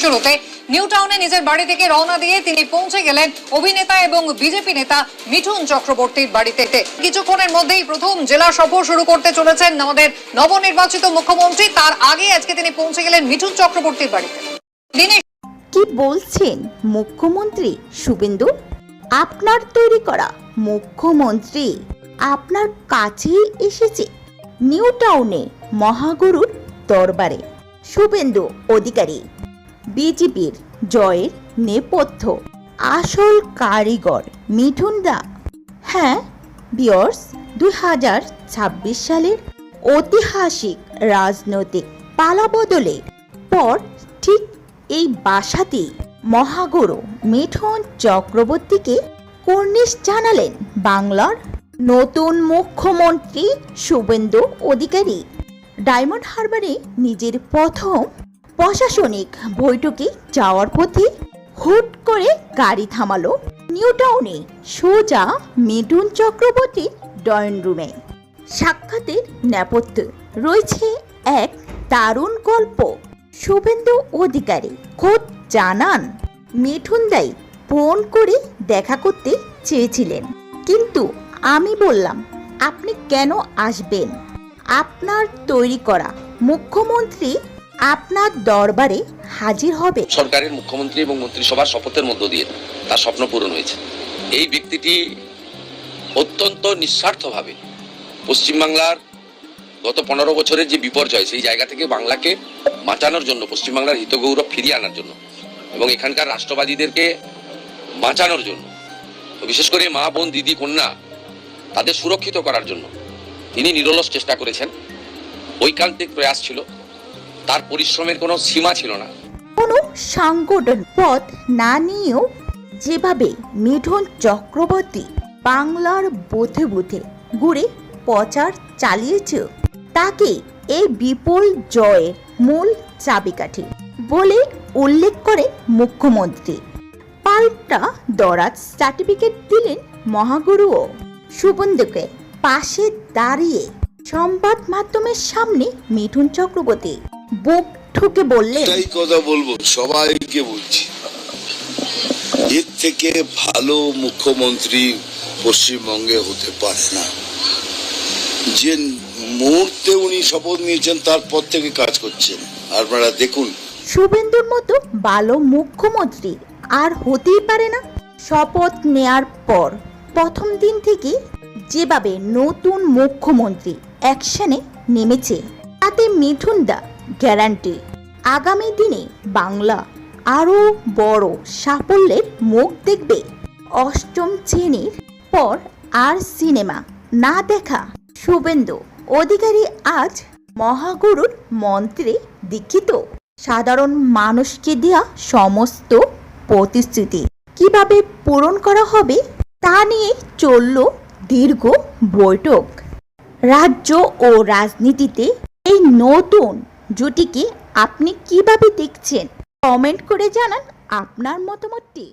শুরুতে নিউ টাউনে নিজের বাড়ি থেকে রওনা দিয়ে তিনি পৌঁছে গেলেন অভিনেতা এবং বিজেপি নেতা মিঠুন চক্রবর্তীর বাড়িতে। কিছুক্ষণের মধ্যেই প্রথম জেলা সফর শুরু করতে চলেছেন আমাদের নবনির্বাচিত মুখ্যমন্ত্রী। তার আগে আজকে তিনি পৌঁছে গেলেন মিঠুন চক্রবর্তীর বাড়িতে। কি বলছেন মুখ্যমন্ত্রী শুভেন্দু? আপনার তৈরি করা মুখ্যমন্ত্রী আপনার কাছেই এসেছে নিউ টাউনে মহাগুরুর দরবারে। শুভেন্দু অধিকারী বিজেপির জয়ের নেপথ্য আসল কারিগর মিঠুন দা। হ্যাঁ ভিউয়ার্স, 2026 সালের ঐতিহাসিক রাজনৈতিক পালাবদলের পর ঠিক এই বাসাতেই মহাগুরু মিঠুন চক্রবর্তীকে কর্নিশ জানালেন বাংলার নতুন মুখ্যমন্ত্রী শুভেন্দু অধিকারী। ডায়মন্ড হারবারে নিজের প্রথম প্রশাসনিক বৈঠকে যাওয়ার পথে হুট করে গাড়ি থামালো নিউ টাউনে সোজা মিঠুন চক্রবর্তীর ড্রয়িং রুমে। সাক্ষাতের নেপথ্যে রয়েছে এক দারুণ গল্প। শুভেন্দু অধিকারী খোদ জানান মিঠুন দাই ফোন করে দেখা করতে চেয়েছিলেন, কিন্তু আমি বললাম আপনি কেন আসবেন, আপনার তৈরি করা মুখ্যমন্ত্রী আপনার দরবারে হাজির হবে। সরকারের মুখ্যমন্ত্রী এবং মন্ত্রিসভার শপথের মধ্য দিয়ে তার স্বপ্ন পূরণ হয়েছে। এই ব্যক্তিটি অত্যন্ত নিঃস্বার্থভাবে পশ্চিমবাংলার গত 15 বছরের যে বিপর্যয়, সেই জায়গা থেকে বাংলাকে বাঁচানোর জন্য, পশ্চিমবাংলার হিতগৌরব ফিরিয়ে আনার জন্য এবং এখানকার রাষ্ট্রবাদীদেরকে বাঁচানোর জন্য, বিশেষ করে মা, বোন, দিদি, কন্যা তাদের সুরক্ষিত করার জন্য তিনি নিরলস চেষ্টা করেছেন। ঐকান্তিক প্রয়াস ছিল, তার পরিশ্রমের কোনো সীমা ছিল না। কোনো সাংগঠন পদ না নিয়েও যেভাবে মিঠুন চক্রবর্তী বাংলার বুথে বুথে ঘুরে প্রচার চালিয়েছে, তাকে এই বিপুল জয়ের মূল চাবিকাঠি বলে উল্লেখ করেন মুখ্যমন্ত্রী। পাল্টা দরাজ সার্টিফিকেট দিলেন মহাগুরুও। শুভেন্দুকে পাশে দাঁড়িয়ে সংবাদ মাধ্যমের সামনে মিঠুন চক্রবর্তী বুক ঠুকে বললেন, এই কথা বলবো, সবাইকে বলছি, এর থেকে ভালো মুখ্যমন্ত্রী পশ্চিমবঙ্গে হতে পারে না। যে মুহূর্তে উনি শপথ নিয়েছেন তারপর থেকে কাজ করছেন, আপনারা দেখুন। শুভেন্দুর মতো ভালো মুখ্যমন্ত্রী আর হতেই পারে না। শপথ নেয়ার পর প্রথম দিন থেকে যেভাবে নতুন মুখ্যমন্ত্রী অ্যাকশনে নেমেছে, তাতে মিঠুন দা গ্যারান্টি আগামী দিনে বাংলা আরো বড় সাফল্যের মুখ দেখবে। অষ্টম শ্রেণীর পর আর সিনেমা না দেখা শুভেন্দু অধিকারী আজ মহাগুরুর মন্ত্রে দীক্ষিত। সাধারণ মানুষকে দেয়া সমস্ত প্রতিশ্রুতি কিভাবে পূরণ করা হবে তা নিয়ে চলল দীর্ঘ বৈঠক। রাজ্য ও রাজনীতিতে এই নতুন জুটিকে আপনি কিভাবে দেখছেন? কমেন্ট করে জানান আপনার মতামতটি।